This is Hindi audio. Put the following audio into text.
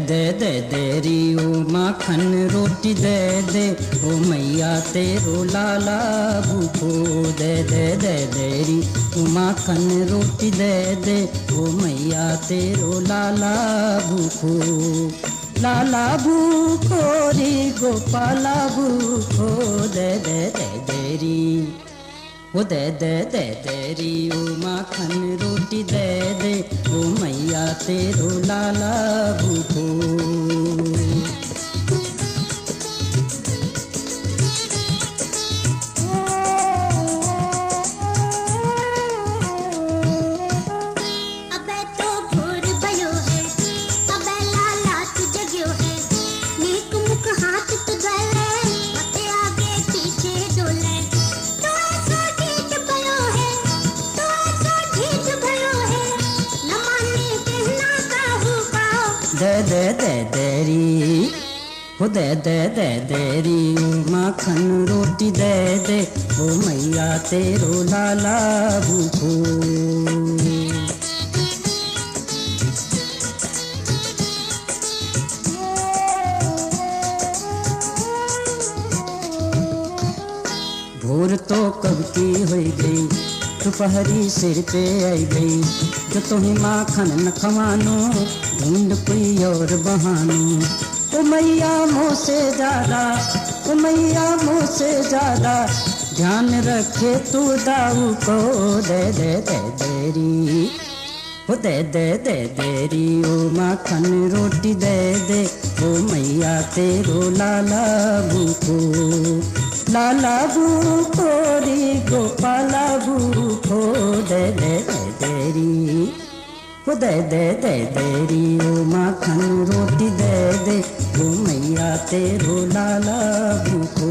दे देरी ओ माखन रोटी दे दे ओ मैया तेरो लाला भूखो। दे देरी ओ माखन रोटी दे दे ओ मैया तेरो लाला भूखो। लाला भूखो री गोपाला भूखो। दे देरी ओ दे देरी ओ माखन रोटी दे दे ओ मैया तेरो लाला भूखो। दे देरी हो दे देरी माखन रोटी दे दे ओ मैया तेरो लाला भूखो। भोर तो कब की हो गई दोपहरी सिर पे आई गई। जो तुम्हें माखन न खवानो ढूंढ कोई और बहानो। ओ मैया मुँह से ज्यादा ओ मैया मुँह से ज्यादा ध्यान रखे तू दाऊ को। दे देरी ओ दे देरी ओ माखन रोटी दे दे ओ मैया तेरो लाला भूखो। लाला भूखो री गोपाला भूखो। दे देरी ओ दे देरी ओ माखन रोटी दे दे ओ मैया तेरो लाला भूखो।